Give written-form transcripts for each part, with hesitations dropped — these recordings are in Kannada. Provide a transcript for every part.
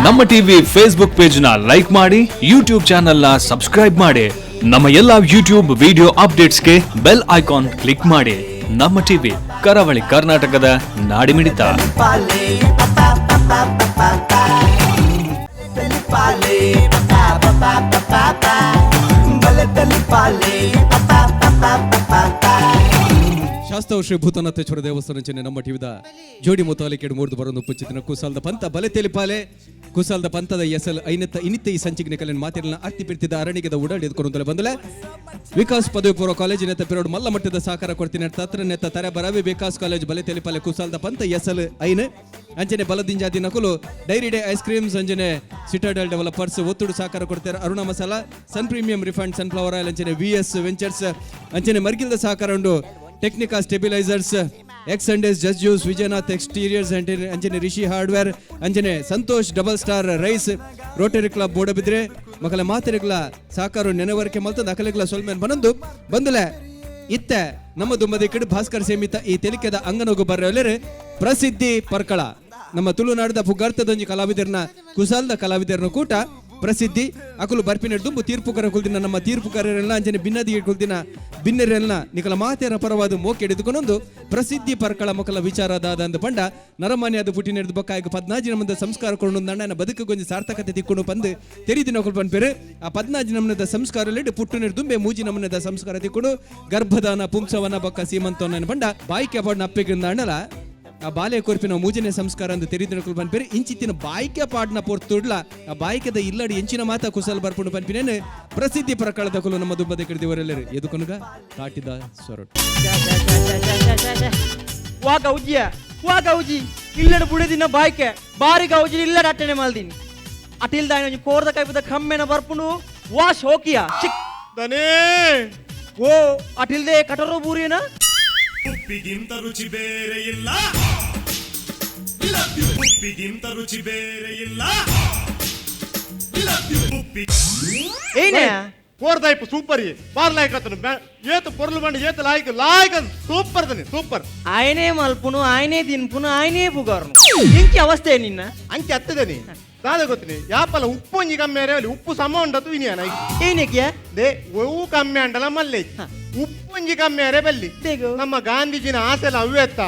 ನಮ್ಮ ಟಿವಿ ಫೇಸ್ಬುಕ್ ಪೇಜ್ ನ ಲೈಕ್ ಮಾಡಿ, ಯೂಟ್ಯೂಬ್ ಚಾನೆಲ್ ನ ಸಬ್ಸ್ಕ್ರೈಬ್ ಮಾಡಿ. ನಮ್ಮ ಎಲ್ಲಾ ಯೂಟ್ಯೂಬ್ ವಿಡಿಯೋ ಅಪ್ಡೇಟ್ಸ್ಗೆ ಬೆಲ್ ಐಕಾನ್ ಕ್ಲಿಕ್ ಮಾಡಿ. ನಮ್ಮ ಟಿವಿ ಕರಾವಳಿ ಕರ್ನಾಟಕದ ನಾಡಿಮಿಡಿತ. ಶಾಸ್ತ್ರವು ಶ್ರೀ ಭೂತನಾಥೇಶ್ವರ ದೇವಸ್ಥಾನ ನಮ್ಮ ಟಿವಿದ ಜೋಡಿ ಮುತಾಲಿಕೆಡು ಮೂರ್ದು ಬರೋದು ಪುಚ್ಚಿನ ಕುಸಾಲದ ಪಂತ ಬಲೆ ತೆಲಿಪಾಲೆ ಕುಸಾಲದ ಪಂತದ ಎಸಲ್ ಐನತ್ತ ಇನಿತ್ತ ಈ ಸಂಚಿಗೆ ಕಲಿನ ಮಾತಿರಲಿನ ಅರ್ತಿ ಪಿರ್ತಿದ್ದ ಅರಣಿಗೆದ ಉಡಾಡಿ ಎದ್ಕೊಂಡು ಬಂದಲೆ ವಿಕಾಸ್ ಪದವಿ ಪೂರ್ವ ಕಾಲೇಜಿನ ಪಿರೋಡ್ ಮಲ್ಲ ಮಟ್ಟದ ಸಹಕಾರ ಕೊಡ್ತೀನಿ ತತ್ರ ತರ ಬರವಿ ವಿಕಾಸ್ ಕಾಲೇಜ್ ಬಲೆ ತೆಲಿಪಾಲೆ ಕುಸಾಲದ ಪಂತ ಎಸಲ್ ಐನ್ ಅಂಜನೆ ಬಲದಿಂಜಾದಿ ನಕಲು ಡೈರಿ ಡೇ ಐಸ್ ಕ್ರೀಮ್ಸ್ ಅಂಜನೆ ಸಿಟಾಡೆಲ್ ಡೆವಲಪರ್ಸ್ ಒತ್ತುಡು ಸಹಕಾರ ಕೊಡ್ತಾರೆ Aruna masala Sun premium refined sunflower oil ಅಂಜನೆ VS ವೆಂಚರ್ಸ್ ಅಂಜನೆ ಮರ್ಗಿಲ್ದ ಸಹಕಾರ ಉಂಡು Technica stabilisers X sundaes just juice Vijaynath exteriors ಅಂಜನೆ ರಿಷಿ ಹಾರ್ಡ್ವೇರ್ ಅಂಜನೆ Santosh double star rice Rotary club Moodbidri ಮಕ್ಕಳ ಮಾತಿರಗಳ ಸಹಕಾರ ನೆನವರಿಕೆ ಮಲ್ತದ ಅಕಲೆಗಳ ಸೊಲ್ಮೇನ್ ಬನಂದು ಬಂದಲೆ ಇತ್ತೆ ನಮ್ಮ ದುಮ್ಮದಿ ಕಡೆ ಭಾಸ್ಕರ್ ಸೇಮಿತ ಈ ತೆಲಿಕೆದ ಅಂಗನೋಗು ಬರ್ರೆ ಪ್ರಸಿದ್ಧಿ ಪರ್ಕಳ ನಮ್ಮ ತುಳುನಾಡದ ಪುಗಾರ್ತದಂಜಿ ಕಲಾವಿದರನ್ನ ಕುಸಾಲ್ದ ಕಲಾವಿದರನ್ನ ಕೂಟ ಪ್ರಸಿದ್ಧಿ ಅಕಲು ಬರ್ಪಿನ ದುಂಬು ತೀರ್ಪುಕರ ಕುಲ್ದಿನ ನಮ್ಮ ತೀರ್ಪುಕಾರರೆಲ್ಲ ಅಂಜನೆ ಭಿನ್ನದಿ ಕುಲ್ದಿನ ಭಿನ್ನರೆಲ್ಲ ನಿಕಲ ಮಾತೆರ ಪರವಾದ ಮೋಕೆ ಹಿಡಿದುಕೊಂಡೊಂದು ಪ್ರಸಿದ್ಧಿ ಪರ್ಕಳ ಮಕ್ಕಳ ವಿಚಾರದಾದ ಅಂದ ಪಂಡ ನರಮಾನ್ಯದ ಪುಟಿ ನಡೆದು ಬಕ್ಕಾಗ 14 ನಮದ ಸಂಸ್ಕಾರ ಕೊಂಡು ಅಣ್ಣನ ಬದುಕುಗೊಂದು ಸಾರ್ಥಕತೆ ತಿಕ್ಕೊಂಡು ಬಂದು ತೆರಿದಿನ ಪನ್ಪೇರು ಆ 14 ನಮನದ ಸಂಸ್ಕಾರ ಪುಟ್ಟು ನೆರೆ ದುಂಬೆ ಮೂಜಿ ನಮನದ ಸಂಸ್ಕಾರ ತಿಕ್ಕೊಂಡು ಗರ್ಭದಾನ ಪುಂಸವನ ಬಕ್ಕ ಸೀಮಂತವನ್ನ ಪಂಡ ಬಾಯಿಕೆ ಪಾಡ್ನ ಅಪ್ಪೆಗಿಂದ ಅಣ್ಣಲ ಆ ಬಾಲ್ಯ ಕೊರ್ಪಿನ ಮೂಜನೆ ಸಂಸ್ಕಾರ ಅಂತ ತೆರಿದಿನ ಪನ್ಪೇರು ಇಂಚಿತ್ತಿನ ಬಾಯ್ಕೆ ಪಾಡ್ನ ಪೊರ್ತುಡ್ಲ ಆ ಬಾಯ್ಕೆದ ಇಲ್ಲಡಿ ಎಂಚಿನ ಮಾತ ಕುಸಲ್ ಬರ್ಪುಂಡು ಪನ್ಪಿನೇನು ಪ್ರಸಿದ್ಧಿ ಪ್ರಕಳದ ಕುಲು ನಮ್ಮ ದುಬ್ಬದ ಕಡಿದಿವರೆಲ್ಲರು ಎದುಕೊನುಗ ತಾಟಿದ ಸೊರಟು ವಾ ಗೌಜಿ ಇಲ್ಲಡ ಬುಡಿದಿನ ಬಾಯ್ಕೆ ಬಾರಿ ಗೌಜಿ ಇಲ್ಲಡ ಅಟ್ಟನೆ ಮಾಲ್ದಿನಿ ಅಟಿಲ್ದ ಕೋರ್ದ ಕೈಪದ ಕಮ್ಮೆನ ಬರ್ಪುಂಡು ವಾ ಶೋಕಿಯ ಚಿಕ್ ದನೇ ಓ ಅಟಿಲ್ದೆ ಕಟರೋ ಬೂರಿಯನ ಉಪ್ಪಿಗಿಂತ ರುಚಿ ಬೇರೆ ಇಲ್ಲ, ಉಪ್ಪಿಗಿಂತ ರುಚಿ ಬೇರೆ ಇಲ್ಲ. ಉಪ್ಪಿ ಏನೇ ಕೋರ್ದಾಯ್ಪು ಸೂಪರ್ ಬಾರ್ ಲಾಯ್ಕ್ ಅತನು ಏತು ಪೊರ್ಲು ಬಂಡಿ ಏತು ಲಾಯ್ಕ್ ಲಾಯ್ಕ್ ಸೂಪರ್ ದನಿ ಸೂಪರ್ ఆయనే మల్పును ఆయనే తిన్పును ఆయనే పుగారును ఇంకి అవస్థೆ ನಿನ್ನ ಅಂಚೆ ಹತ್ತದನಿ ದಾದ ಗೊತ್ತಿನಿ ಯಾಪಲ್ಲ ಉಪ್ಪು ಒಂಜಿ ಕಮ್ಮಿ ಅಲ್ಲಿ ಉಪ್ಪು ಸಮ ಉಂಡತು ಇನಿಯನ ಏನಕ್ಕೆ ದೇ ಒವು ಕಮ್ಮಿ ಅಂಡಲ ಮಲ್ಲೆ ಉಪ್ಪು ಒಂಜಿ ಕಮ್ಮಿ ಅರೆ ಬಲ್ಲಿ ನಮ್ಮ ಗಾಂಧೀಜಿನ ಆಸೆಲ ಅವ್ಯತ್ತ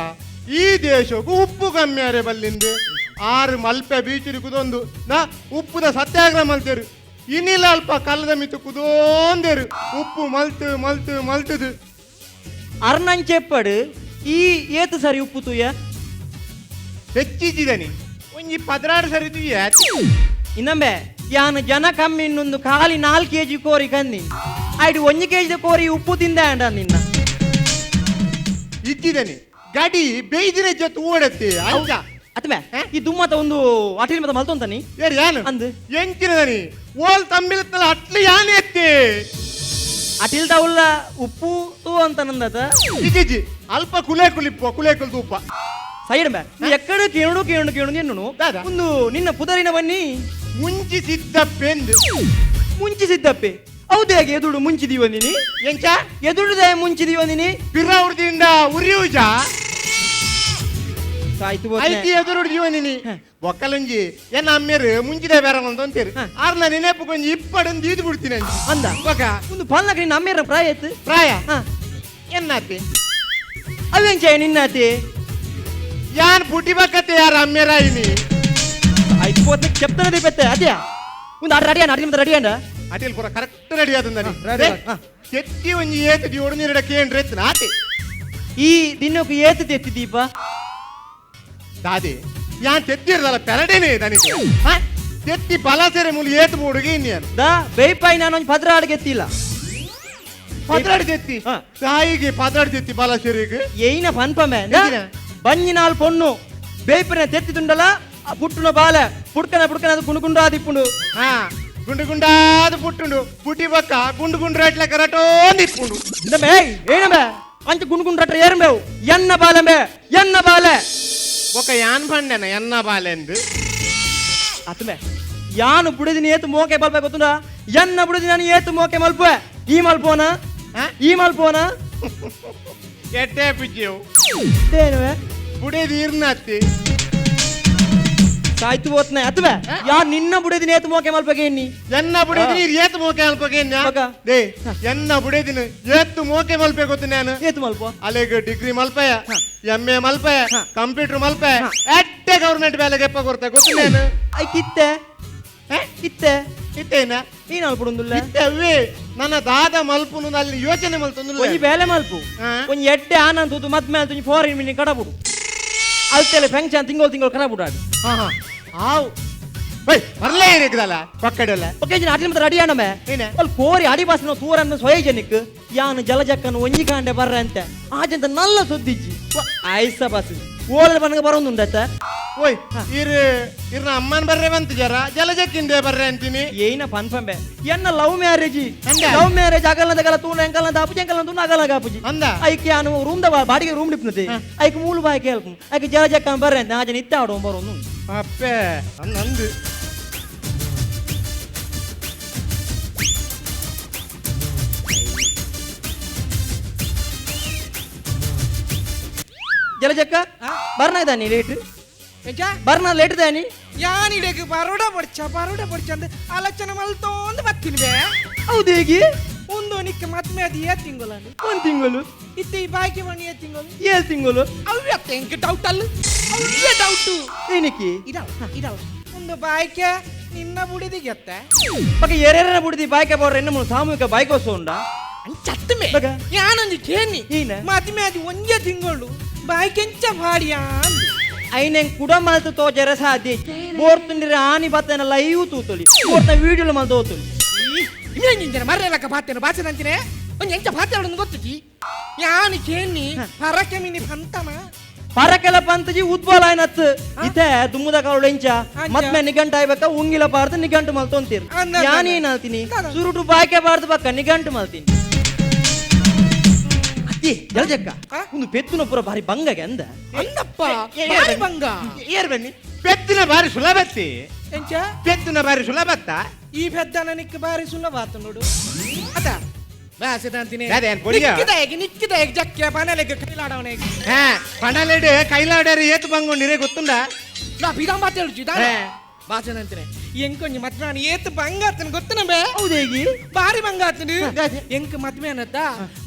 ಈ ದೇಶಕ್ಕೂ ಉಪ್ಪು ಕಮ್ಮಿ ಅರೆ ಬಲ್ಲಿಂದೆ 6 ಮಲ್ಪೆ ಬೀಚ್ ಕುದೊಂದು ನಾ ಉಪ್ಪುದ ಸತ್ಯಾಗ್ರಹ ಮಲ್ತೇರು ಇನ್ನಿಲ್ಲ ಅಲ್ಪ ಕಲ್ಲದ ಮಿತ್ತು ಕುದೋಂದೇರು ಉಪ್ಪು ಮಲ್ತು ಮಲ್ತು ಮಲ್ತದು ಅರ್ನಂ చెప్పాడు ಈ ಏತು ಸರಿ ಉಪ್ಪು ತುಯ ಹೆಚ್ಚಿಜಿದನಿ ಒಂಜಿ 16 ಸರಿ ತುಯ ಇನ್ನೊಮ್ಮೆ ಯಾನ ಜನ ಕಮ್ಮಿ ಇನ್ನೊಂದು ಖಾಲಿ 4 kg ಕೋರಿ ಕಂದಿ ಐದು 1 kg ಕೋರಿ ಉಪ್ಪು ತಿಂದೆ ಅಂಡ ನಿನ್ನ ಇಚ್ಚಿದನಿ ಗಾಡಿ ಬೇಯ್ದಿನ ಜೊತೆ ಓಡತ್ತೆ ಅಂಚ ಅತ್ಮೆ ಈ ದುಮ್ಮತ ಒಂದು ಅಟಿಲ್ ಮತ ಮಲ್ತೊಂತಾನಿ ಏರ್ ಯಾನು ಅಂದು ಎಂಚಿನದನಿ ಓಲ್ ತಂಬಿಲತ್ತಲ್ಲ ಅಟ್ಲಿ ಯಾನೆ ಎತ್ತಿ ಅಟಿಲ್ ತವುಲ್ಲ ಉಪ್ಪು ತೂ ಅಂತ ನಂದತ ಇಜ್ಜಿ ಅಲ್ಪ ಕುಲೆ ತುಪ್ಪ ಸೈಡ್ ಬೇ ನೀ ಎಕ್ಕಡ ಕೇಳು ಎನ್ನು ಒಂದು ನಿನ್ನ ಪುದರಿನ ಬನ್ನಿ ಮುಂಚಿಸಿದ್ದಪ್ಪೆ ಹೌದೇಗೆ ಎದುಡು ಮುಂಚಿದೀವ ನೀನಿ ಎಂಚ ಎದುಡುದೆ ಮುಂಚಿದೀವ ನೀನಿ ಪಿರ್ರವ್ರದಿಂದ ಉರಿಯೂಜ ಆಯ್ತು ಐತಿ ಎದುರುಡ್ದೀವ ನೀನಿ ಒಕ್ಕಲಂಜಿ ಏನ ಅಮ್ಮೇರು ಮುಂಚಿದೆ ಬೇರೆ ಅಂತೀರಿ ಆರ್ನ ನೆನಪು ಕೊಂಚ ಇಪ್ಪಡಂದು ಈದು ಬಿಡ್ತೀನಿ ಅಂದ ಬಕ ಒಂದು ಪಲ್ನಾಕ ನಿನ್ನ ಅಮ್ಮೇರ ಪ್ರಾಯ ಎತ್ತು ಪ್ರಾಯ ಎನ್ನಾತಿ ಅವೆಂಚ ನಿನ್ನಾತಿ ಯಾನ್ ಪುಟಿ ಬಕ್ಕತ್ತೆ ಯಾರ ಅಮ್ಮೇರ ಇನಿ ಆಯ್ತು ಪೋತ್ನ చెప్తానది పెద్ద అదే ಒಂದು ಆಟ ರೆಡಿ ಅಣ್ಣ ರೆಡಿ ಅಂಡ ಅಟಿಲ್ ಪೂರ ಕರೆಕ್ಟ್ ರೆಡಿ ಆದಂದನಿ ಕೆತ್ತಿ ಒಂಜಿ ಏತದಿ ಒಡನಿರಡ ಕೇಂದ್ರ ಎತ್ತನ ಆಟಿ ಈ ದಿನಕ್ಕೆ ಏತು ತೆತ್ತಿದೀಪ ದಾದಿ ಯಾನ್ ತೆತ್ತಿರದಲ್ಲ ಪೆರಡೇನೆ ದನಿಗೆ ತೆತ್ತಿ ಬಲಸೆರೆ ಮುಲಿ ಏತು ಬೋಡುಗೆ ಇನ್ನೇನು ದಾ ಬೇಯ್ಪಾಯಿ ನಾನು ಒಂದು ಪದ್ರ ಎತ್ತಿಲ್ಲ ಪದ್ರಾಡಿ ತೆತ್ತಿ ತಾಯಿಗೆ ಪದ್ರಾಡಿ ತೆತ್ತಿ ಬಲಸೆರೆಗೆ ಏನ ಪನ್ಪಮೆ ಬಂಜಿನಾಲ್ ಪೊಣ್ಣು ಬೇಯ್ಪನ ತೆತ್ತಿದುಂಡಲ ಪುಟ್ಟುನ ಬಾಲ ಪುಡ್ಕನ ಅದು ಗುಂಡು ದಿಪ್ಪುಂಡು ಗುಂಡು ಪುಟ್ಟುಂಡು ಪುಟಿ ಬಕ್ಕ ಗುಂಡು ರೇಟ್ಲ ಕರಟೋ ನಿಪ್ಪುಂಡು ಏನಮೆ ಅಂಚ ಗುಂಡು ರಟ್ಟ ಏರ್ಬೇವು ಎನ್ನ ಬಾಲೆ ఒక యాన్ పండెన ఎన్న బాలెందు ಅತ್ಮೆ ಯಾನು ಬುಡಿದಿನ ಏತು ಮೋಕೆ ಬಲ್ಪೆ ಗೊತ್ತುಂಡ ಎನ್ನ ಬುಡಿದಿನ ನಾನು ಏತು ಮೋಕೆ ಮಲ್ಪೆ ಈ ಮಲ್ಪೋನ ಎಟ್ಟೆ ಪಿಜ್ಜೆವು ಏನುವೆ ಬುಡಿದು ಇರ್ನತ್ತಿ ಕಾಯ್ತು ಹೋತ್ನೆ ಅತ್ವೆ ಯಾ ನಿನ್ನ ಬುಡದಿನ ಏತು ಮೋಕೆ ಮಲ್ಪಗೆ ಎನ್ನಿ ಎನ್ನ ಬುಡೇದಿ ನೀರ್ ಏತ್ ಮೋಕೆ ಅಲ್ಪಗೆ ಮಗ. ದೇ ಎನ್ನ ಬುಡೇದಿನ ಏತ್ತು ಮೋಕೆ ಮಲ್ಪೆ ಗೊತ್ತು ನಾನು ಏತು ಮಲ್ಪ ಅಲೆಗ್ ಡಿಗ್ರಿ ಮಲ್ಪಯ MA ಮಲ್ಪಯ ಕಂಪ್ಯೂಟರ್ ಮಲ್ಪಯ ಎಟ್ಟೆ ಗೌರ್ಮೆಂಟ್ ಬೇಲೆಗೆ ಎಪ್ಪ ಕೊಡ್ತಾ ಗೊತ್ತು ನಾನು ಐ ಕಿತ್ತೆ ಕಿತ್ತೆ ಇತ್ತೇನ ನೀನ್ ಅಲ್ಪಡುಂದುಲ್ಲ ಇತ್ತವೇ ನನ್ನ ದಾದ ಮಲ್ಪುನು ಅಲ್ಲಿ ಯೋಚನೆ ಮಲ್ತೊಂದು ಒಂಜಿ ಬೇಲೆ ಮಲ್ಪು ಹಾ. ಒಂಜಿ ಎಡ್ಡೆ ಆನಂದ್ ಮದ್ಮೆ ಅಂತ ಒಂಜಿ ಫಾರಿನ್ ಮಿನಿ ಕಡಬುಡು ಅಲ್ತೆಲೆ ಫಂಕ್ಷನ್ ತಿಂಗಳು ಕಡಬುಡಾಡು ಹಾ ಹಾ ಆವ್ ಓಯ್ ಬರ್ಲೇ ಇರಕದಲ್ಲ ಪಕ್ಕಡಲ್ಲ ಒಕೇಜನ್ ಅಟ್ಲಿ ಮತ್ತೆ ರೆಡಿ ಆನಮೆ ಏನೆ? ಅಲ್ಲಿ ಕೋರಿ ಅಡಿಬಾಸನ ತೂರನ್ನ ಸ್ವಯಜನಿಕ್ ಯಾನು ಜಲಜಕ್ಕನ್ನು ಒಂಜಿ ಕಾಂಡೆ ಬರ್ರ ಅಂತ ಆಜಂತ ನಲ್ಲ ಸುದ್ದಿಜ್ಜಿ ಆಯ್ಸ ಬಾಸ್ ಓಲದ ಬನಗ ಬರೋದುಂಡತ್ತ ಓಯ್ ಇರ್ನ ಅಮ್ಮನ್ ಬರ್ರೆ ಬಂತು ಜರ ಜಲಜಕ್ಕಿಂದೆ ಬರ್ರೆ ಅಂತೀನಿ ಏನ ಪನ್ಪಂಬೆ ಎನ್ನ ಲವ್ ಮ್ಯಾರೇಜ್ ಅಂದೆ? ಲವ್ ಮ್ಯಾರೇಜ್ ಅಗಲದ ತೂಣ ಎಂಕಲ ದಾಪುಜಿ ಎಂಕಲ ತೂಣ ಅಗಲ ಗಾಪುಜಿ ಅಂದ? ಐಕೆ ಅನು ರೂಮ್ ದ ಬಾಡಿಗೆ ರೂಮ್ ಲಿಪ್ನತಿ ಐಕೆ ಮೂಲು ಬಾಯಿ ಕೇಳ್ಕು ಐಕೆ ಜಲಜಕ್ಕ ಬರ್ರೆ ಅಂತ ಆಜನ ಇತ್ತ ಆಡೋ ಬರೋನು ಅಪ್ಪೆ ನಂದು ಜಲಜಕ್ಕ ಬರ್ನ ಇದ್ದಾನಿ ಲೇಟ್ ಬರ್ನ ಲೇಟ್ ಇದ್ದಾನಿ ಯಾನಿಡೆಗೆ ಬರೋಡ ಬಡ್ಚ ಅಂದ್ ಆಲೋಚನೆ ಮಲ್ತೊಂದು ಬತ್ತೀನಿ ಬೇ ಹೌದು ಹೇಗೆ ಒಂದು ನಿಕ್ಕ ಮತ್ಮೆ ಅದು ಏ ತಿಂಗಳು ಒಂದ್ ತಿಂಗಳು ಇತ್ತೆ ಈ ಬಾಕಿ ಮಣಿ ಏ ತಿಂಗಳು 7 ತಿಂಗಳು ಅವ್ಯತ್ತೆ ಎಂಕ ಡೌಟ್ ಅಲ್ಲ ಅವ್ಯ ಡೌಟು ಏನಕ್ಕೆ ಇದಾವ ಒಂದು ಬಾಯ್ಕೆ ನಿನ್ನ ಬುಡಿದಿಗೆತ್ತೆ ಪಕ್ಕ ಎರೆರ ಬುಡಿದಿ ಬಾಯ್ಕೆ ಬೋರ್ರೆ ಇನ್ನು ಸಾಮೂಹಿಕ ಬಾಯ್ಕೋತ್ಸವ ಉಂಡ ಚತ್ತಮೆ ಬಗ. ಯಾನೊಂದು ಕೇನಿ ಏನ? ಮತ್ಮೆ ಅದು ಒಂದೇ ತಿಂಗಳು ಬಾಯ್ಕೆಂಚ ಮಾಡಿಯಾ ಅಂದು ಐನೆಂಗ್ ಕುಡ ಮಲ್ತು ತೋಜರ ಸಾಧ್ಯ ಬೋರ್ತುಂಡಿರ ಆನಿ ಬತ್ತನ ಲೈವ್ ತೂತೊಲಿ ಬೋರ್ತ ವಿಡಿಯೋಲು ಮಲ್ತು ಹೋತೊಲಿ ಇನ್ನೇನು ಮರ್ರೆಲಕ್ಕ ಬಾತೇನು ಬಾಚದಂತಿನೇ ಒಂದು ಎಂಚ ಬಾತೇಳು ಗೊತ್ತಜಿ ಯಾನಿ ಕೇನಿ ಪರಕೆ ಮಿನಿ ಪಂತಮ ಪರಕೆಲ ಪಂತಜಿ ಉದ್ಬೋಲ ಆಯ್ನತ್ ಇತೆ ದುಮ್ಮದ ಕಾಳು ಎಂಚ ಅಂಚ. ಮತ್ಮೆ ನಿಗಂಟ ಆಯ್ಬೇಕ ಉಂಗಿಲ ಪಾರ್ದು ನಿಗಂಟು ಮಲ್ತೊಂತೀರ್ ಅಂದ. ಯಾನೇನ್ ಹೇಳ್ತೀನಿ ಅಂದ. ಸುರುಟು ಬಾಯ್ಕೆ ಬಾರ್ದು ಬಕ್ಕ ನಿಗಂಟು ಮಲ್ತೀನಿ ಅತ್ತಿ ಜಲಜಕ್ಕ ಆ? ಒಂದು ಪೆತ್ತುನ ಪುರ ಭಾರಿ ಬಂಗಗೆ ಅಂದ ಅಂದಪ್ಪ ಬಾರಿ ಬಂಗ ಏರ್ ಬನ್ನಿ ಪೆತ್ತಿನ ಬಾರಿ ಸುಲಭತ್ತಿ ಎಂಚ ಪೆತ್ತಿನ ಬಾರಿ ಸುಲಭತ್ತ ಈ ಪೆದ್ದ ನನಕ್ಕೆ ಬಾರಿ ಸುಲಭ ಆತು ನೋಡು ಅದ ಬಾಸದಂತಿನೇ ಅದೇನ್ ಪೊಡಿಯ? ನಿಕ್ಕಿದಾಯಗ ಜಕ್ಕೆ ಪನಲೆಗೆ ಕೈಲಾಡವನೆ ಹಾ ಪಣಲೆಡ್ ಕೈಲಾಡ್ಯಾರ ಏತು ಬಂಗೊಂಡಿರೇ ಗೊತ್ತುಂಡ ನಾ ಬಿದ ಮಾತಾಡುಜಿ ಹೇ. ಬಾಸದಂತಿನೇ ಎಂಕೊಂಜಿ ಮತ್ಮೆ ಏತು ಬಂಗ ಆತನ ಗೊತ್ತನ ಬೇ ಹೌದು ಹೇಗೆ ಬಾರಿ ಬಂಗ ಆತನು ಗಾದೆ. ಎಂಕ ಮದ್ಮೆ ಅನ್ನತ್ತ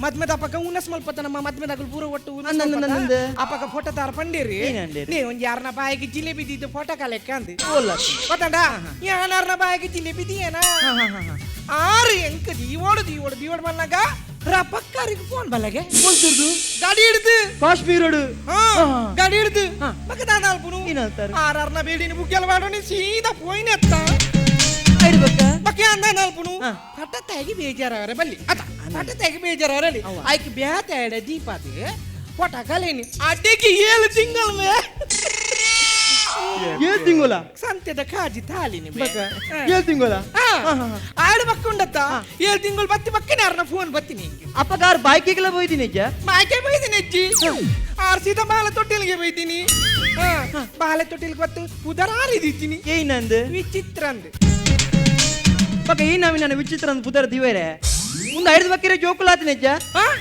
ಮದ್ಮೆದ ಪಕ್ಕ ಉನ್ನಸ್ ಮಲ್ಪತ್ತ ನಮ್ಮ ಮದ್ಮೆದಾಗ ಪೂರ ಒಟ್ಟು ಉನ್ನಸ್ ಅಂದ, ಅಂದ, ಮಲ್ಪತ್ತ. ಅಂದ. ಆ ಪಕ್ಕ ಫೋಟೋ ತಾರ ಪಂಡೇರಿ ಏನ್ ಅಂಡೇರಿ? ನೀ ಒಂದ್ ಯಾರನ ಬಾಯಿಗೆ ಜಿಲೇಬಿ ದಿದ್ದು ಫೋಟೋ ಕಾಲೆಕ್ಕ ಅಂದಿ ಓಲ್ಲ. ಗೊತ್ತಂಡ ಯಾರನ ಬಾಯಿಗೆ ಜಿಲೇಬಿ ದಿಯೇನ ಆರು ಎಂಕ ದೀವೋಡು ಮಲ್ನಾಗ ಪಕ್ಕಾರಿಗೆ ಫೋನ್ ಬಲ್ಲಗೆ ಗಾಡಿ ಹಿಡ್ದು ಕಾಶ್ಮೀರಡು ಹಾ ಗಾಡಿ ಹಿಡ್ದು ಪಕ್ಕದ ನಾಲ್ಕು ಏನ್ ಹೇಳ್ತಾರೆ ಆರ್ನ ಬೇಡಿನ ಬುಕ್ಕೆಲ್ಲ ಮಾಡೋಣ ಸೀದಾ ಪೋಯ್ನ ಎತ್ತ ಐಡ್ಬೇಕ ಪಕ್ಕೆ ಅಂದ ನಾಲ್ಕು ಹಾ. ಪಟ್ಟ ತೆಗಿ ಬೇಜಾರವರೆ ಬಲ್ಲಿ ಅದ ಪಟ್ಟ ತೆಗಿ ಬೇಜಾರವರಲ್ಲಿ ಆಯ್ಕೆ ಬ್ಯಾತ ಎಡ ದೀಪಾದಿ ಪಟ ಕಲೇನಿ ಅಡ್ಡಿಗೆ 7 ತಿಂಗಳು ಮೇ 7 ತಿಂಗಳ ಸಂತೆದ ಕಾಜಿ ತಾಲಿನಿ ಬಕ 7 ತಿಂಗಳ ಆಡು ಬಕ್ಕೊಂಡತ್ತ 7 ತಿಂಗಳು ಬತ್ತಿ ಬಕ್ಕಿನ ಯಾರನ್ನ ಫೋನ್ ಬತ್ತೀನಿ ಅಪ್ಪಗಾರ್ ಬಾಯ್ಕಿಗೆಲ್ಲ ಹೋಯ್ತೀನಿ ಅಜ್ಜ ಮಾಕೆ ಬೈದಿನಿ ಅಜ್ಜಿ ಆರ್ಸಿದ ಬಾಲ ತೊಟ್ಟಿಲಿಗೆ ಬೈತೀನಿ ಬಾಲ ತೊಟ್ಟಿಲಿಗೆ ಬತ್ತು ಉದರಾರಿದಿತ್ತೀನಿ ಏನಂದು ವಿಚಿತ್ರ ಅಂದೆ ಪಕ್ಕ ಈ ನಾವಿನ ವಿಚಿತ್ರ ಅಂದ್ ಪುದರ ದಿವೇರೆ ಮುಂದೆ 5 ಬಕ್ಕಿರ ಜೋಕುಲಾತಿನ ಅಜ್ಜ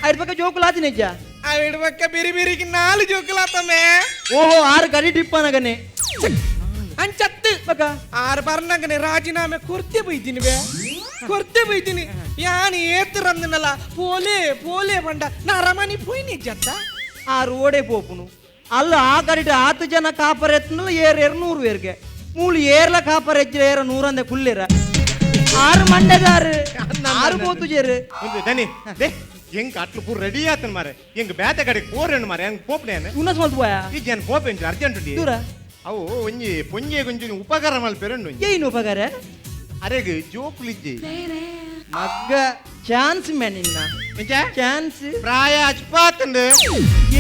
5 ಬಕ್ಕ ಜೋಕುಲಾತಿನ ಅಜ್ಜ ಆ ಇಡ್ಬಕ್ಕ ಬಿರಿ ಬಿರಿಗೆ 4 ಜೋಕುಲಾತಮ್ಮೆ ಓಹೋ 6 ಗಡಿ ಟಿಪ್ ಅನ್ನಗನೆ ಅಂಚತ್ತು ಪಕ್ಕ 6 ಬರ್ನಗನೆ ರಾಜೀನಾಮೆ ಕೊರ್ತೆ ಬೈತೀನಿ ಯಾನಿ ಏತರಂದನಲ್ಲ ಪೋಲೆ ಬಂಡ ನಾ ರಮಣಿ ಪೋಯ್ನಿ ಜತ್ತ 6 ಓಡೆ ಪೋಪುನು ಅಲ್ಲ ಆ ಗಡಿ 10 ಜನ ಕಾಪರ್ ಎತ್ತನಲ್ಲ 200 ವೇರ್ಗೆ ಮೂಲು ಏರ್ಲ ಕಾಪರ್ ಎಜ್ಜ 100 ಅಂದೆ ಕುಲ್ಲೇರ 6 ಮಂಡದಾರು 6 పోతు జేరు ಒಂದು ದನಿ ದೇ ಎಂಕ ಅಟ್ಲು ಪೂರ್ ರೆಡಿ ಆತನ ಮಾರೆ ಎಂಕ ಬೇತ ಕಡೆಗೆ ಪೋರೆಣ್ಣು ಮಾರೆ ಹೆಂಗ್ ಪೋಪ್ನೇನೆ ಉನ್ನಸ್ ಮಲ್ತು పోయా ಈ ಜನ ಪೋಪೆಂಚು ಅರ್ಜೆಂಟ್ ಉಂಡಿ ದೂರ ಅವು ಒಂಜಿ ಪೊಂಜೆ ಗೊಂಜಿ ಉಪಕಾರ ಮಲ್ಪೆರಣ್ಣು ಏನು ಉಪಕಾರ ಅರೆಗ್ ಜೋಕುಲಿಜ್ಜಿ ಮಗ್ಗ ಚಾನ್ಸ್ ಮ್ಯಾನಿನ್ನ ಎಂಚ ಚಾನ್ಸ್ ಪ್ರಾಯ ಅಚ್ಪಾತಂದು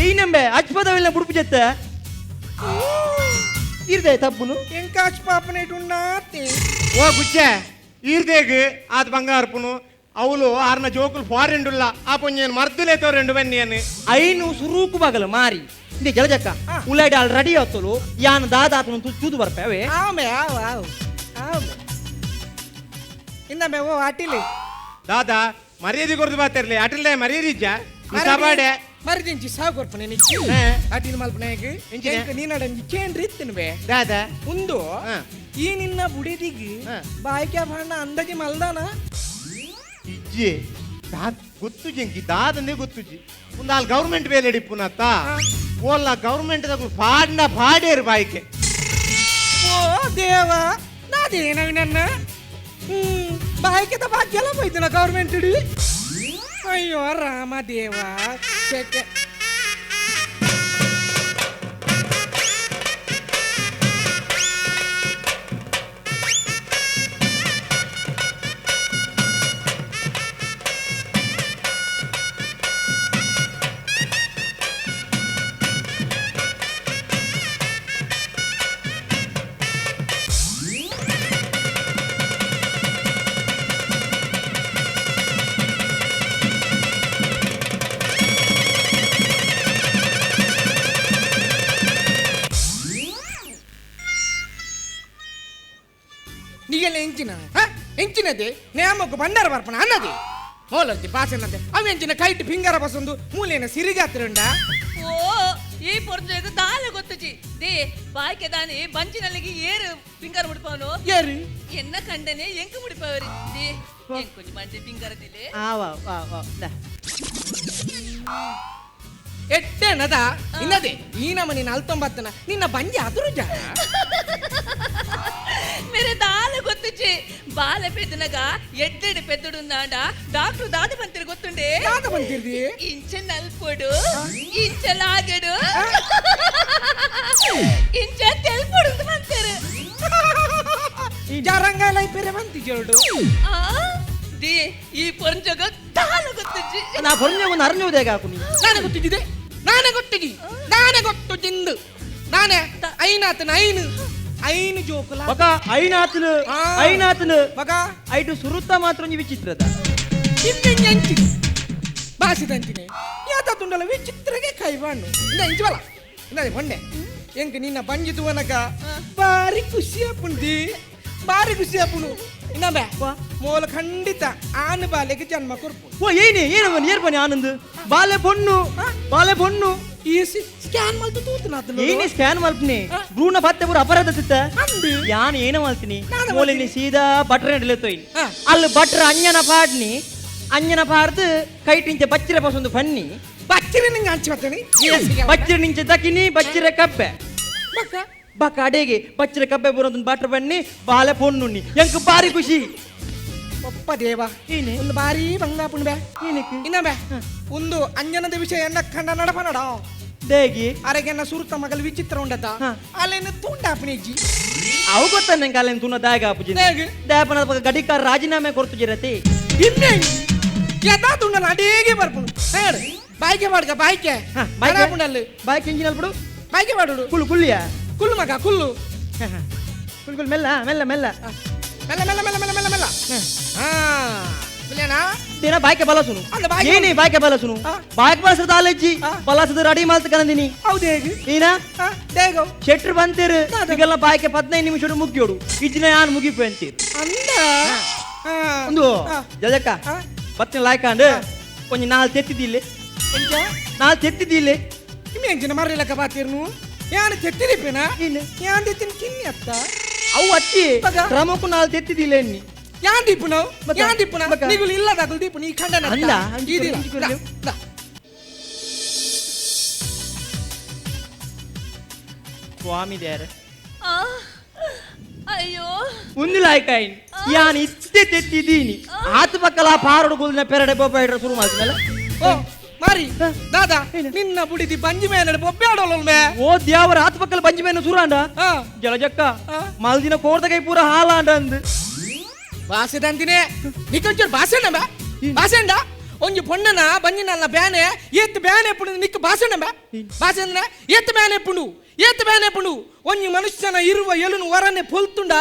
ಏಯ್ನಂಬೆ ಅಚ್ಪದವಿಲ್ಲ ಬುಡುಪು ಜತ್ತ ಇರ್ದೆ ತಪ್ಪುನು ಎಂಕಾಚ್ ಪಾಪನೆ ಇಟ್ಟುಣ್ಣಾತಿ ಓ ಗುಚ್ಚೆ ಈರ್ದೇಗ್ ಆದ್ ಬಂಗಾರಪುನು ಅವಳು ಆರ್ನ ಜೋಕುಲು ಫಾರೆಂಡುಲ್ಲ ಆ ಪೊಂಜೇನು ಮರ್ದಲೇ ತೋರೆಂಡು ಬನ್ನಿಯನ್ ಐನು ಸುರೂಕು ಬಗಲ ಮಾರಿ ಇಂದೆ ಜಲಜಕ್ಕ ಉಳ್ಳಾಡಿ ಆಲ್ ರೆಡಿ ಆತಲು ಯಾನ್ ದಾದಾತನು ತೂದು ಬರ್ಪೇವೆ ಆಮೆ ಆವ್ ಇನ್ನೊಮ್ಮೆ ಓ ಅಟಿಲಿ ದಾದಾ ಮರ್ಯಾದೆ ಕೊರದು ಬಾತಿರ್ಲಿ ಅಟ್ರಲ್ಲೇ ಮರ್ಯಾದಿಜ್ಜ ಸಬಾಡೆ ಮರಿದಿಂಚಿ ಸಾಗೊರ್ಪನೆ ನಿಕ್ಕಿ ಅಟಿನ ಮಲ್ಪನೆಗೆ ನೀನಡಂಜಿ ಚೇಂದ್ರಿ ಇತ್ತಿನವೆ ದಾದ ಒಂದು ಹಾ. ಈ ನಿನ್ನ ಬುಡಿದಿಗೆ ಹಾ. ಬಾಯ್ಕೆ ಬಣ್ಣ ಅಂದಾಜಿ ಮಲ್ದಾನ ಇಜ್ಜಿ ದಾದ್ ಗೊತ್ತು ಜಂಕಿ ದಾದಂದೇ ಗೊತ್ತುಜಿ ಒಂದು ಅಲ್ಲಿ ಗೌರ್ಮೆಂಟ್ ಬೇಲೆ ಹಿಡಿಪುನತ್ತ ಓಲ್ಲ ಗೌರ್ಮೆಂಟ್ ಪಾಡ್ನ ಪಾಡೇರು ಬಾಯ್ಕೆ ಓ ದೇವ ನಾದೇನವಿ ನನ್ನ ಬಾಯ್ಕೆ ಭಾಗ್ಯ ಎಲ್ಲ ಹೋಯ್ತನ ಗೌರ್ಮೆಂಟ್ ಇಡಿ ಅಯ್ಯೋ ರಾಮ ದೇವ ಸೆಕೆ నీగెళ్ళ ఎంచిన ఎంచినది నేమకు బండారు పరపన అన్నది మోలొద్ది పాసన్నది అవి ఎంచిన కైట్ ఫింగర బసందు మూలేన సిరిగాత్రుండా ಓ ಈ ಪೊರ್ಜೆದು ದಾಲ ಗೊತ್ತುಜಿ ದೇ ಬಾಯ್ಕೆ ದಾನಿ ಬಂಚಿನಲ್ಲಿಗೆ ಏರು ಫಿಂಗರ್ ಮುಡಿಪವನು ಏರಿ ಎನ್ನ ಕಂಡನೆ ಎಂಕ ಮುಡಿಪವರಿ ದೇ ಎಂಕೊಂಚ ಮಂಡಿ ಫಿಂಗರ್ ದಿಲೆ ಆವಾ ವಾ ವಾ ದ ಎಟ್ಟೆನದ ಇನ್ನದೆ ಈ ನಮನಿ 49ನ ನಿನ್ನ ಬಂಜಿ ಅದುರುಜ ಮೇರೆ ದಾಲ ಗೊತ್ತುಜಿ ಬಾಲ ಪೆದ್ದನಗ ಎಡ್ಡೆಡು ಪೆದ್ದಡು ನಾಡ ಡಾಕ್ಟರ್ ದಾದ ಬಂತಿರು ಗೊತ್ತುಂಡೆ ಯಾದ ಬಂತಿರ್ದಿ ಇಂಚ ನಲ್ಪೊಡು ಇಂಚ ಲಾಗಡು ಇಂಚ ತೆಲ್ಪೊಡು ಬಂತಿರು ಈ ಜಾರಂಗಾಲ ಪೆರೆ ಬಂತಿ ಜೋಡು ಆ ದೇ ಈ ಪೊರ್ಜಗ ದಾಲ ಗೊತ್ತುಜಿ ನಾ ಪೊರ್ಜೆ ಒಂದು ಅರ್ഞ്ഞൂದೇಗ ಹಾಕುನಿ ನಾನೇ ಗೊತ್ತುಜಿಂದು ನಾನೇ ಐನಾತನ ಐನು ಜೋಕುಲ ಬಕ ಐನಾತ್ಲು ಆ. ಐನಾತ್ಲು ಮಗ ಐಟು ಸುರುತ್ತ ಮಾತ್ರ ಒಂಜಿ ವಿಚಿತ್ರದ ಇನ್ನೆಂಚಿ ಬಾಸಿದಂಚಿನಿ ಯಾತ ತುಂಡಲ ವಿಚಿತ್ರಗೆ ಕೈವಾಣ್ಣು ಇನ್ನ ಇಂಚವಲ್ಲ ಇನ್ನದೆ ಹೊಂಡೆ ಎಂಕ ನಿನ್ನ ಬಂಜಿತು ಅನಕ ಬಾರಿ ಖುಷಿ ಅಪ್ಪುಂಡಿ ಬಾರಿ ಖುಷಿ ಅಪ್ಪುನು ಇನ್ನ ಬೇ ಮೋಲ ಖಂಡಿತ ಆನ ಬಾಲೆಗೆ ಜನ್ಮ ಕೊರ್ಪು ಓ ಏನು ಏರ್ಪನಿ ಆನಂದ್ ಬಾಲೆ ಬೊಣ್ಣು ಬಾಲೆ ಬೊಣ್ಣು ಈ ಸ್ಕ್ಯಾನ್ ಮಲ್ತು ತೂತನಾತ ಏನೇ ಸ್ಕ್ಯಾನ್ ಮಲ್ಪನಿ ಭ್ರೂಣ ಪತ್ತೆ ಪೂರ ಅಪರಾಧ ಸಿತ್ತ ಅಂದು ಯಾನ್ ಏನ ಮಲ್ತೀನಿ ನಾನು ಮೂಲಿನಿ ಸೀದಾ ಬಟ್ರ ನಡಲೆ ತೊಯ್ನಿ ಹಾ. ಅಲ್ಲಿ ಬಟ್ರ ಅಂಜನ ಪಾಡ್ನಿ ಅಂಜನ ಪಾಡ್ದು ಕೈಟಿಂಚೆ ಬಚ್ಚಿರ ಪಸೊಂದು ಬನ್ನಿ ಬಚ್ಚಿರಿ ನಿಂಗೆ ಹಂಚಿ ಬರ್ತೇನೆ ಬಚ್ಚಿರ ನಿಂಚೆ ತಕಿನಿ ಬಚ್ಚಿರ ಕಪ್ಪೆ ಮಕ್ಕ ಬಕ್ಕ ಅಡೆಗೆ ಬಚ್ಚಿರ ಕಪ್ಪೆ ಬರೋದೊಂದು ಬಟ್ರ ಬನ್ನಿ ಬಾಲೆ ಪೊಣ್ಣುಣ್ಣಿ ಎಂಕ್ ಬಾರಿ ಖುಷಿ ಒಪ್ಪ ದೇವ ಏನೇ ಒಂದು ಬಾರಿ ಬಂಗಾಪುಣ್ ಬೇ ಏನಕ್ಕೆ ಇನ್ನ ಬೇ ಒಂದು ಅಂಜನದ ವಿಷಯ ಎನ್ನ ಕಂಡ ನಡಪನಡ ದೇಗಿ ಅರೆಗೆನ್ನ ಸುರುತ ಮಗಲ್ ವಿಚಿತ್ರ ಉಂಡದ ಹಾ. ಅಲ್ಲೇನು ತುಂಡಾಪನಿಜ್ಜಿ ಅವು ಗೊತ್ತ ನಂಗೆ ಅಲ್ಲೇನು ತುನ ದಾಗ ಆಪುಜಿ ದೇಗಿ ದಾಪನ ಗಡಿಕಾರ ರಾಜೀನಾಮೆ ಕೊಡ್ತಿರತಿ ಇನ್ನೇ ಯದಾ ತುಂಡನ ಅಡೇಗೆ ಬರ್ಪುಣು ಹೇಳು ಬಾಯ್ಕೆ ಮಾಡ್ಕ ಬಾಯ್ಕೆ ಹಾ, ಬಾಯ್ಕೆ. ಬಾಯ್ಕೆ ಬಾಯ್ಕ್ ಇಂಜಿನಲ್ ಬಿಡು ಬಾಯ್ಕೆ ಮಾಡುಡು ಕುಳ್ಳು ಕುಳ್ಳಿಯ ಕುಲ್ಲು ಮಗ ಕುಲ್ಲು ಕುಳ್ಳು ಕುಳ್ಳು ಮೆಲ್ಲ ಮೆಲ್ಲ ಮೆಲ್ಲ ಮೆಲ್ಲ ಮೆಲ್ಲ ಮೆಲ್ಲ ಮೆಲ್ಲ ಮೆಲ್ಲ ಮೆಲ್ಲ ಹಾ ಬಿಲೇನಾ ದೇನ ಬಾಯ್ಕೆ ಬಲಸುನು ಅಲ್ಲ, ಬಾಯ್ಕೆ ಏನಿ ಬಾಯ್ಕೆ ಬಲಸುನು ಹಾ. ಬಾಯ್ಕ್ ಬಲಸದ ಆಲೆಜ್ಜಿ ಹಾ. ಬಲಸದ ರೆಡಿ ಮಾಲ್ತ ಕನಂದಿನಿ ಹೌದು ಹೇಗೆ ಏನ ದೇಗೋ ಶೆಟ್ರ್ ಬಂತೀರು ಈಗೆಲ್ಲ ಬಾಯ್ಕೆ 15 ನಿಮಿಷ ಮುಗಿಯೋಡು ಇಜ್ಜಿನ ಯಾನ್ ಮುಗಿಪು ಅಂತೀರು ಅಂದ ಹಾ. ಒಂದು ಹಾ. ಜಜಕ್ಕ ಹಾ. ಬತ್ತಿನ ಲಾಯ್ಕಾಂಡು ಕೊಂಚ ನಾಲ್ ತೆತ್ತಿದಿಲ್ಲ ಎಂಜ ನಾಲ್ ತೆತ್ತಿದಿಲ್ಲ ನಿಮ್ಗೆ ಎಂಜಿನ ಮರ್ರಿಲಕ್ಕ ಬಾತಿರ್ನು ಯಾನು ತೆತ್ತಿರಿಪೇನ ಇಲ್ಲ ಯಾನ್ ತೆತ್ತಿನ ಕಿನ್ನಿ ಅತ್ತ ಅವು ಅತ್ತಿ ಮಗ. ಕ್ರಮಕ್ಕೂ ನಾಲ್ ತೆತ್ತಿದಿಲ್ಲ ಎನ್ನಿ ಯಾನ್ ದೀಪು ನಾವು ಮಗ. ಯಾನ್ ದೀಪು ನಾವು ಮಗ. ನೀವು ಇಲ್ಲದಾಗಲು ದೀಪು ನೀ ಖಂಡನ ಅಂದ, ಹಂಚಿಕೊಳ್ಳಿ, ಹಂಚಿಕೊಳ್ಳಿ. ಸ್ವಾಮಿ ದೇರ ಆ ಅಯ್ಯೋ ಒಂದು ಲಾಯ್ಕಾಯಿನ್ ಯಾನ್ ಇಷ್ಟೇ ತೆತ್ತಿದ್ದೀನಿ ಆತ ಪಕ್ಕಲ ಪಾರೋಡು ಕೂದಲಿನ ಪೆರಡೆ ಬೊಬ್ಬ ಹಿಡ್ರ ಶುರು ಮಾಡ್ತೀನಲ್ಲ ಓ ಮಾರಿ ದಾದಾ ನಿನ್ನ ಬುಡಿದಿ ಬಂಜಿ ಮೇಲೆ ಬೊಬ್ಬೆ ಆಡೋಲ್ವೇ ಓ ದೇವರ ಆತ ಪಕ್ಕಲ ಬಂಜಿ ಮೇನ ಸುರಾಂಡ ಹಾ ಜಲಜಕ್ಕ ಹಾ. ಮಲ್ದಿನ ಕೋರ್ದ ಕೈ ಪೂರ ಹಾಲಾಂಡ ಅಂದ್ ಬಾಸೆದಂತಿನೇ ನಿಕ್ಕಂಚೂರು ಬಾಸೆಣ್ಣ ಬಾ ಬಾಸೆಂಡ ಒಂಜಿ ಪೊಣ್ಣನ ಬಂಜಿನಲ್ಲ ಬ್ಯಾನೆ ಏತ್ ಬ್ಯಾನೆ ಪುಂಡು ನಿಕ್ಕ ಬಾಸೆಣ್ಣ ಬಾ ಬಾಸೆಂದ್ರ ಏತ್ ಬ್ಯಾನೆ ಪುಂಡು ಒಂಜಿ ಮನುಷ್ಯನ ಇರುವ ಎಲುನು ವರನೆ ಪೊಲ್ತುಂಡ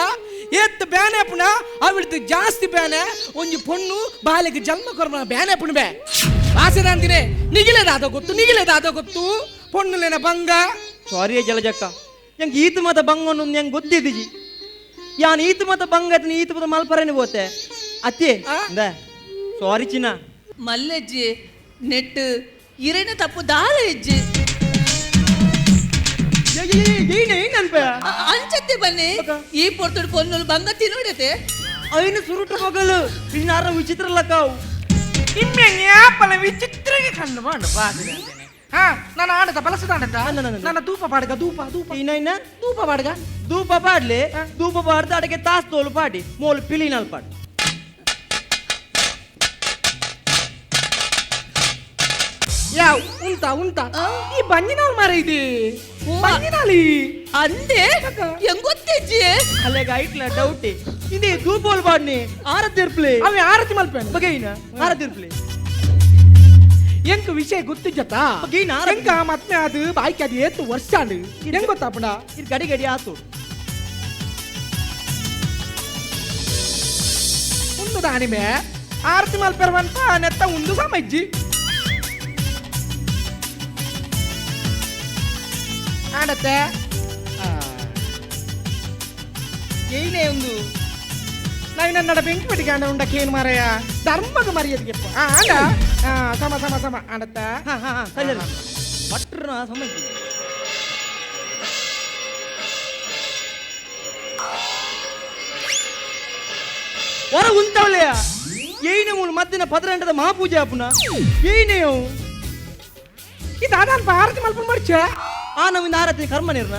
ಏತ್ ಬ್ಯಾನೆ ಪುಂಡ ಅವಿಡ್ದು ಜಾಸ್ತಿ ಬ್ಯಾನೆ ಒಂಜಿ ಪೊಣ್ಣು ಬಾಲೆಗೆ ಜನ್ಮ ಕೊರ್ಮ ಬ್ಯಾನೆ ಪುಂಡು ಬೇ ಬಾಸೆದಂತಿನೇ ನಿಗಿಲೆದಾದ ಗೊತ್ತು ಪೊಣ್ಣುಲೆನ ಬಂಗ ಸಾರಿ ಜಲಜಕ್ಕ ಹೆಂಗ್ ಈತ ಮತ ಬಂಗನ್ನು ಹೆಂಗ್ ಗೊತ್ತಿದ್ದೀಜಿ ಯಾನ್ ಈತ ಮತ ಬಂಗ ಈತ ಮತ ಮಲ್ಪರೇನೆ ಹೋತೆ ಅತ್ತಿ ಆ? ಸಾರಿ ಚಿನ್ನ ಮಲ್ಲಜ್ಜಿ ನೆಟ್ ಇರೇನ ತಪ್ಪು ದಾಳ ಇಜ್ಜಿ ಏನಲ್ಪ ಅಂಚತ್ತೆ ಬನ್ನಿ ಈ ಪೊರ್ತುಡು ಪೊನ್ನೋಲು ಬಂಗ ತಿನ್ನೋಡತೆ అయిన సురుట మొగలు పిన్నార విచిత్ర లకావు ಇಮ್ಮೆ ನ್ಯಾಪಲ ವಿಚಿತ್ರಗೆ ಕಂಡು ಮಾಡು ಬಾಸಿದಂತಿನಿ ಹಾ ನಾನು ಆಡದ ಬಲಸದಾಡದ ನನ್ನ ಧೂಪ ಪಾಡ್ಗ ಧೂಪ ఈయన ಧೂಪ ಪಾಡ್ಗ ధూప పాడలే ధూప పాడితే అడిగే తాస్ తోలు పాడి మోలు పిలినాలు పాడి ಯಾವ ಉಂಟಾ ಈ ಬಂಜಿನಾಲ್ ಮಾರ ಇದೆ ಬಂಜಿನಾಲಿ ಅಂದೆ ಹೆಂಗೊತ್ತಿಜ್ಜಿ అలాగే ఇట్లా డౌట్ ఇది ధూపాలు పాడిని ఆర తెరుపులే ಅವೆ ಆರತಿ ಮಲ್ಪೇನು బగైన ఆర తెరుపులే ಎಂಕ ವಿಷಯ ಗೊತ್ತಿಜ್ಜತ್ತ ಬಗೈನ ಎಂಕ ಮತ್ತೆ ಅದು ಬಾಯ್ಕೆ ಅದು ಏತು ವರ್ಷ ಅಂಡು ಹೆಂಗ್ ಗೊತ್ತಾಪಣ ఇది గడి గడి ఆతు ಒಂದು ದಾನಿಮೆ ಆರತಿ ಮಲ್ಪೇರ್ವಂತ ನೆತ್ತ ಒಂದು ಸಮಜ್ಜಿ ಆಡತ್ತೆ ಏನೇ ಒಂದು ನಾನು ನನ್ನಡ ಬೆಂಕಿ ಪಟ್ಟಿಗೆ ಆಡ ಉಂಡಕ್ಕೆ ಏನು ಮಾರಾಯ ಧರ್ಮಗ ಮರ್ಯಾದೆಗೆ ಆಡ ಸಮ ಆಡತ್ತ సరే పట్టున సమజ్జి వర ఉంటవలే ఏయినే మూడు మధ్యన 10 గంటల మా పూజ ఆపున ఏయినే ಇದು ಅದಾಲ್ಪ ಆರತಿ ಮಲ್ಪನ್ ಮಡ್ಚೆ ಆ ನಮ್ಮಿಂದ ಆರತಿ ಕರ್ಮ ನಿರ್ನ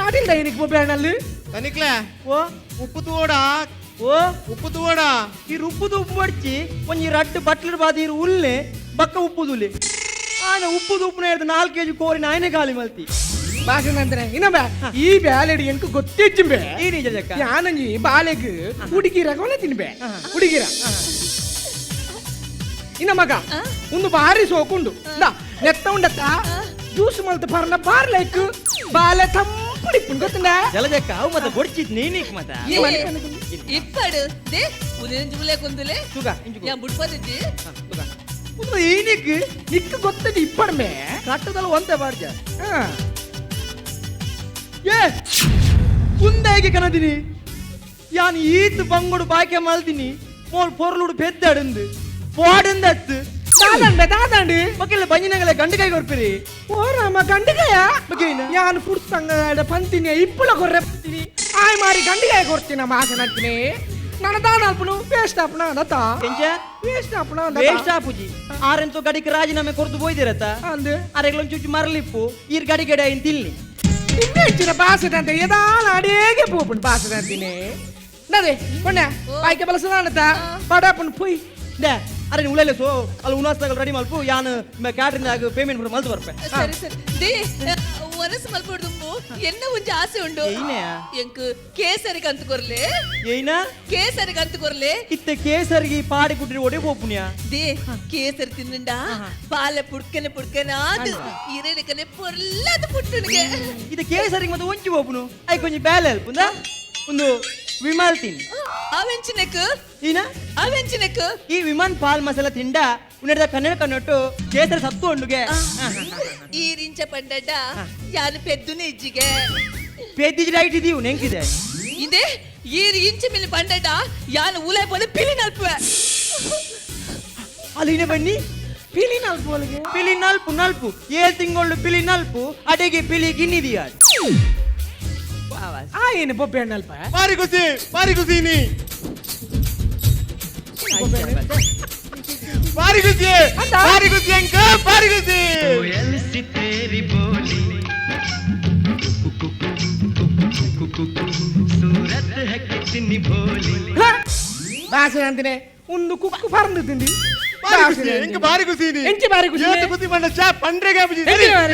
ಅದಿಲ್ಲ ಏನಕ್ಕೆ ಬೊಬ್ಬೆಣ್ಣಲ್ಲಿ ತನಿಕ್ಲೆ ಓ ಉಪ್ಪು ತೋಡಾ ఓ ಉಪ್ಪು ತೋಡಾ ఈ రుప్పుదు ఉప్పు పడిచి కొంచెం రట్టు బట్టలు బాది ఉల్లే బక్క ఉప్పుదులే ఆయన ఉప్పుదు ఉప్పు నేడు 4 kg కోరిన ఆయన గాలి మల్ತಿ ಭಾಷಣ ಅಂದ್ರೆ ಇನ್ನೊಬ್ಬ ಈ ಬ್ಯಾಲೆಡಿ ಎಂಕು ಗೊತ್ತಿಜ್ಜಿಂಬೆ ಈ ನಿಜ ಜಕ್ಕ ಯಾನಂಜಿ ಬಾಲೆಗ್ ಹುಡುಗಿರ ಕೊಲೆ ತಿನ್ಬೆ ಹುಡುಗಿರ ಇನ್ನ ಮಗ ಒಂದು ಬಾರಿ ಸೋಕುಂಡು ನೆತ್ತ ಉಂಡತ್ತ ಜ್ಯೂಸ್ ಮಲ್ತ ಪರ್ನ ಬಾರ್ಲೈಕ್ ಬಾಲೆ ತಂಪುಡಿಪ್ಪು ಗೊತ್ತಂಡ జల జక్క అవు మత పొడిచి నీనికి మత ఇప్పడు దే ఉదయం జులే కొందులే సుగా ఇంచుకో యా బుడ్పదిజ్జి సుగా ಒಂದು ಏನಿಕ್ಕೆ ನಿಕ್ಕ ಗೊತ್ತದ ಇಪ್ಪಡ್ಮೆ ಕಟ್ಟದಲ್ಲ ಒಂದೇ ಬಾರ್ಜ ಏ ಮುಂದಾಗಿ ಕನದಿನಿ ಯಾನ್ ಈತ್ ಬಂಗುಡು ಬಾಕೆ ಮಲ್ದಿನಿ ಮೋಲ್ ಪೊರ್ಲುಡು ಪೆದ್ದಾಡುಂದು పోడందత్తు దాదండి మక్కల బంజినగల గండకాయ కొర్పిరి ఓరమ్మ గండికాయ మగైన యాన్ పుడుతంగ పంతిని ఇప్పుల కొర్రె పంతిని ఆయ్ మారి గండికాయ కొర్తిన మాసనట్నే ನನ್ನ ದಾನಲ್ಪನು ವೇಸ್ಟ್ ಆಪನ ದತ್ತ ಎಂಚ ವೇಸ್ಟ್ ಆಪನ ವೇಸ್ಟ್ ಆಪುಜಿ ಆರೆಂತೋ ಗಡಿಗೆ ರಾಜೀನಾಮೆ ಕೊರ್ದು ಹೋಯ್ದಿರತ್ತ ಅಂದೆ ಅರೆಗ್ಲೊಂದು ಚುಚ್ಚು ಮರಲಿಪ್ಪು ಈರ್ ಗಡಿ ಗಡಿ ಅಯ್ಯನ್ ತಿಲ್ಲಿ ಇನ್ನೇ ಹೆಚ್ಚಿನ ಬಾಸದಂತೆ ಎದಾಲ ಅಡೇಗೆ ಪೋಪುನ್ ಬಾಸದಂತಿನಿ ನದೆ ಕೊಣ್ಣೆ ಬಾಯ್ಕೆ ಬಲಸದಾನತ ಪಡಪನ್ ಪುಯ್ ದೇ ಅರೆ ಉಳ್ಳಲೆ ಸೋ ಅಲ್ಲಿ ಉನಾಸ್ತಗಳು ರೆಡಿ ಮಲ್ಪು ಯಾನ್ ಕ್ಯಾಟ್ರಿಂಗ್ ಪೇಮೆಂಟ್ ಮಲ್ತು ಬರ್ಪೆ ಸರಿ ಸರಿ ದೇ ಒನಸ್ ಮಲ್ಪಡ್ದುಂಬು ಎನ್ನ ಒಂಜಿ ಆಸೆ ಉಂಡು ಏನೇ ಎಂಕ್ ಕೇಸರಿಗೆ ಅಂತು ಕೊರ್ಲೆ ಏನ ಕೇಸರಿಗೆ ಅಂತು ಕೊರ್ಲೆ ಇತ್ತೆ ಕೇಸರಿಗೆ ಪಾಡಿ ಕುಟ್ರಿ ಒಡೆ ಹೋಪುನ್ಯಾ ದೇ ಕೇಸರಿ ತಿನ್ನುಂಡ ಪಾಲೆ ಪುಡ್ಕನೆ ಆದು ಇರೇನಕನೆ ಪೊರ್ಲದು ಪುಟ್ಟುನಿಗೆ ಇದು ಕೇಸರಿಗೆ ಮತ್ತೆ ಒಂಚಿ ಹೋಪುನು ಐ ಕೊಂಚ ಬ್ಯಾಲೆ ಅಲ್ಪುಂದ ಒಂದು ವಿಮಾಲ್ ತಿನ್ ಅವೆಂಚಿನಕ್ ಈನ ಅವೆಂಚಿನಕ್ ಈ ವಿಮಾನ್ ಪಾಲ್ ಮಸಾಲ ತಿಂಡ ಉನ್ನಡ ಕನ್ನಡ ಕನ್ನಟ್ಟು ಕೇಸರಿ ಸತ್ತು ಉಂಡುಗೆ ಈ ರಿಂಚ ಪಂಡಡ್ಡ ಯಾನು ಪೆದ್ದುನೆ ಇಜ್ಜಿಗೆ ಪೇದಿಜಿ ರೈಟ್ ಇದೀವು ನೆಂಕಿದೆ ಇದೇ ಈ ರಿಂಚ ಮೇಲೆ ಪಂಡಡ್ಡ ಯಾನು ಉಲೈ ಪೋಲೆ ಪಿಲಿ ನಲ್ಪುವೆ ಅಲ್ಲಿನ ಬನ್ನಿ ಪಿಲಿ ನಲ್ಪೋಲಿಗೆ ಪಿಲಿ ನಲ್ಪು ನಲ್ಪು 7 ತಿಂಗಳು ಪಿಲಿ ನಲ್ಪು ಅಡೆಗೆ ಪಿಲಿ ಗಿನ್ನಿದಿಯ ಆ ಏನು ಬೊಬ್ಬೆ ನಲ್ಪ ಬಾರಿ ಖುಷಿ ನೀ ಬಾರಿ ಖುಷಿ ಅಂಕ ಬಾರಿ ಖುಷಿ तेरी बोली सूरत है कितनी भोली ಬಾಸದಂತಿನಿ ಒಂದು ಕುಕ್ಕು ಪರಂದು ತಿಂದಿ ಎಂಕ ಬಾರಿ ಖುಷಿ ನೀ ಎಂಚಿ ಬಾರಿ ಖುಷಿ ಏತು ಖುಷಿ ಬಂದ ಚಾ ಪಂಡ್ರೆಗೆ ಬುಜಿ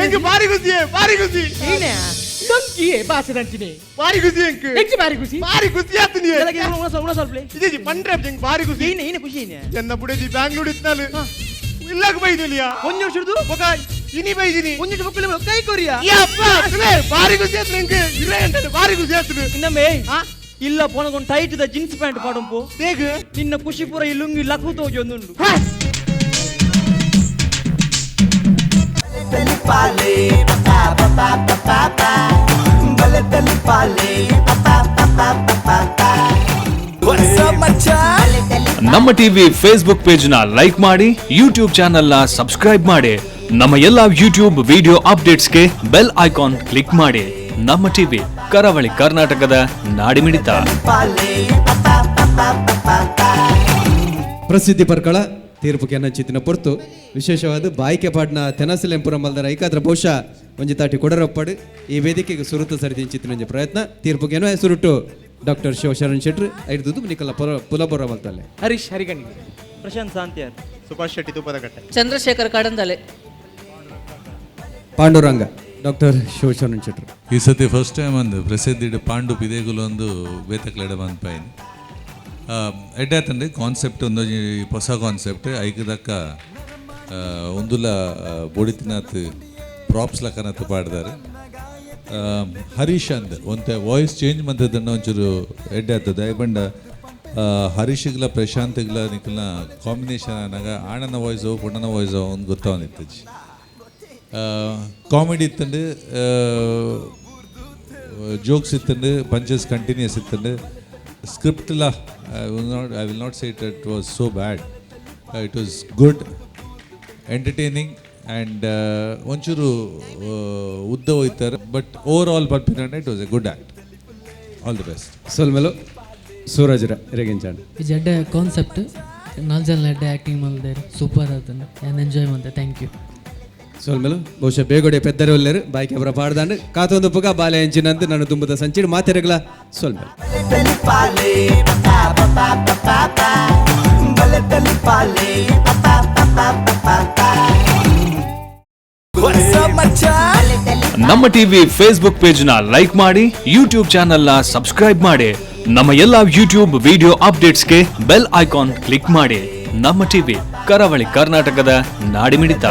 ಎಂಕ ಬಾರಿ ಖುಷಿ ಏನೇ ದೊಂಕಿ ಬಾಸದಂತಿನಿ ಬಾರಿ ಖುಷಿ ಎಂಕ ಎಂಚಿ ಬಾರಿ ಖುಷಿ ಆತು ನೀ ಕೆಲಗೆ ಉಣ ಸ್ವಲ್ಪ ಇದೇಜಿ ಪಂಡ್ರೆ ಎಂಕ ಬಾರಿ ಖುಷಿ ಏನೇ ಏನೇ ಖುಷಿ ಏನೇ ಎನ್ನ ಬುಡೇಜಿ ಬ್ಯಾಂಗ್ಳೂರ್ ಇತ್ತಲ್ಲ ಇಲ್ಲಕ ಬೈದಿಲಿಯಾ ಒಂದು ವರ್ಷದ್ದು ಒಗ ಇನಿ ಬೈದಿನಿ ಒಂದು ಮಕ್ಕಳು ಕೈ ಕೊರಿಯಾ ಯಪ್ಪ ಅಸಲೇ ಬಾರಿ ಖುಷಿ ಆತು ಎಂಕ ಇರೇ ಅಂತ ಬಾರಿ ಖುಷಿ ಆತು ಇನ್ನೊಮ್ಮೆ ಇಲ್ಲ ಪೋನಗೊಂಡು ಟೈಟ್ ದ ಜೀನ್ಸ್ ಪ್ಯಾಂಟ್ ಪಾಡಂಪು ಬೇಗ ನಿನ್ನ ಖುಷಿ ಪೂರ ಈ ಲುಂಗಿ ಲಕ್ಕು ತೋಜಿ ಒಂದುಂಡು Palle, pa pa pa pa pa pa. Balle palle, pa pa pa pa pa pa pa. What's up, macha? ನಮ್ಮ ಟಿವಿ ಫೇಸ್ಬುಕ್ ಪೇಜ್ ನ ಲೈಕ್ ಮಾಡಿ, ಯೂಟ್ಯೂಬ್ ಚಾನೆಲ್ ನ ಸಬ್ಸ್ಕ್ರೈಬ್ ಮಾಡಿ. ನಮ್ಮ ಎಲ್ಲಾ ಯೂಟ್ಯೂಬ್ ವಿಡಿಯೋ ಅಪ್ಡೇಟ್ಸ್ಗೆ ಬೆಲ್ ಐಕಾನ್ ಕ್ಲಿಕ್ ಮಾಡಿ. ನಮ್ಮ ಟಿವಿ ಕರಾವಳಿ ಕರ್ನಾಟಕದ ನಾಡಿಮಿಡಿತ. ಪ್ರಸಿದ್ಧಿ ಪರ್ಕಳ ತೀರ್ಪು ಕೆನ್ನಚಿತ್ತಿನ ಪೊರ್ತು ವಿಶೇಷವಾದ ಬಾಯ್ಕೆ ಪಾಡ್ನ ತೆನಸಲೆಂಪುರ ಮಲ್ದರ ಐಕಾದ್ರ ಬಹುಶಃ ಒಂಜಿ ತಾಟಿ ಕೊಡರೊಪ್ಪಡು ಈ ವೇದಿಕೆಗೆ ಸುರುತ ಸರಿದಿಂಚಿತ್ತಿನ ಪ್ರಯತ್ನ ತೀರ್ಪುಗೇನೋ ಹೆಸರುಟ್ಟು ಡಾಕ್ಟರ್ ಶಿವಶರಣ್ ಶೆಟ್ರು ಐದು ನಿಕಲ ಪುಲಬೊರ ಮಲ್ತಲೆ ಹರೀಶ್ ಹರಿಗಣಿ, ಪ್ರಶಾಂತ್ ಸಾಂತಿಯಾರ್, ಸುಭಾಷ್ ಶೆಟ್ಟಿ ತುಪ್ಪದಕಟ್ಟೆ, ಚಂದ್ರಶೇಖರ್ ಕಡಂದಲೆ, ಪಾಂಡುರಂಗ, ಡಾಕ್ಟರ್ ಶಿವಶರಣ್ ಶೆಟ್ರು. ಈ ಸತಿ ಫಸ್ಟ್ ಟೈಮ್ ಒಂದು ಪ್ರಸಿದ್ಧಿ ಪಾಂಡು ಪಿದೇಗುಲು ಒಂದು ಬೇತಕ್ಲೆಡ ಬಂದ್ಪಾಯಿನಿ ಎಡ್ಡಾತಂದ್ರೆ ಕಾನ್ಸೆಪ್ಟ್ ಒಂದು ಹೊಸ ಕಾನ್ಸೆಪ್ಟ್ ಐಕದಕ್ಕ ಒಂದುಲ ಬೊಡಿತಿನಾತ್ ಪ್ರಾಪ್ಸ್ ಲಕ್ಕನತ್ ಪಾಡ್ದಾರೆ. ಹರೀಶ್ ಅಂದ್ ಒಂತೆ ವಾಯ್ಸ್ ಚೇಂಜ್ ಮಂತದನ್ನ ಒಂಚೂರು ಎಡ್ಡೆ ಆಗ್ತದೆ ಐಬಂಡ ಹರೀಶ್ಗ್ಲ ಪ್ರಶಾಂತ್ಗ್ಲ ನಿಖಲ್ನ ಕಾಂಬಿನೇಷನ್ ಆನಾಗ ಆಣನ ವಾಯ್ಸು ಪುಣ್ಣನ ವಾಯ್ಸು ಒಂದು ಗೊತ್ತಾವನಿತ್ತಜಿ. ಕಾಮಿಡಿ ಇತ್ತಂಡು, ಜೋಕ್ಸ್ ಇತ್ತಂಡು, ಪಂಚಸ್ ಕಂಟಿನ್ಯೂಸ್ ಇತ್ತಂಡು. ಸ್ಕ್ರಿಪ್ಟ್ಲ I will not say it was so bad. It was good, entertaining and ಒಂಚೂರು ಉದ್ದ ಹೋಯ್ತಾರೆ. ಬಟ್ ಓವರ್ ಆಲ್ ಬರ್ಪಿನ it was A good act. All the best. ಸೊಲ್ಮೆಲು ಸೂರಜ್ರ ರೆಗೆಂಚಾಂಡ್ ಈ ಜಡ್ಡೆ ಕಾನ್ಸೆಪ್ಟ್ ನಾಲ್ಕು ಜನ ಎಡ್ಡೆ ಆ್ಯಕ್ಟಿಂಗ್ ಮಾಡಿದ್ದಾರೆ, ಸೂಪರ್ ಆತಂದು ನಾನು ಎಂಜಾಯ್ ಮಾಡಿದೆ. Thank you. ಸೋಲ್ಮೆಲು ಬಹುಶಃ ಬೇಗೊಡೆ ಪೆದ್ದರ ಒಲ್ಲೆರು ಬಾಯ್ಕೆ ಅವರ ಪಾಡ್ದಾಂಡು ಕಾತೊಂದು ಪುಗ ಬಾಲೆ ಎಂಚಿನಂದು ನನ್ನ ತುಂಬದ ಸಂಚಿಡು ಮಾತೆರಗಲ ಸೋಲ್ಮೆಲು. What's up, macha? ನಮ್ಮ ಟಿವಿ ಫೇಸ್ಬುಕ್ ಪೇಜ್ ನ ಲೈಕ್ ಮಾಡಿ, ಯೂಟ್ಯೂಬ್ ಚಾನೆಲ್ ನ ಸಬ್ಸ್ಕ್ರೈಬ್ ಮಾಡಿ. ನಮ್ಮ ಎಲ್ಲಾ ಯೂಟ್ಯೂಬ್ ವಿಡಿಯೋ ಅಪ್ಡೇಟ್ಸ್ಗೆ ಬೆಲ್ ಐಕಾನ್ ಕ್ಲಿಕ್ ಮಾಡಿ. ನಮ್ಮ ಟಿವಿ ಕರಾವಳಿ ಕರ್ನಾಟಕದ ನಾಡಿಮಿಡಿತ.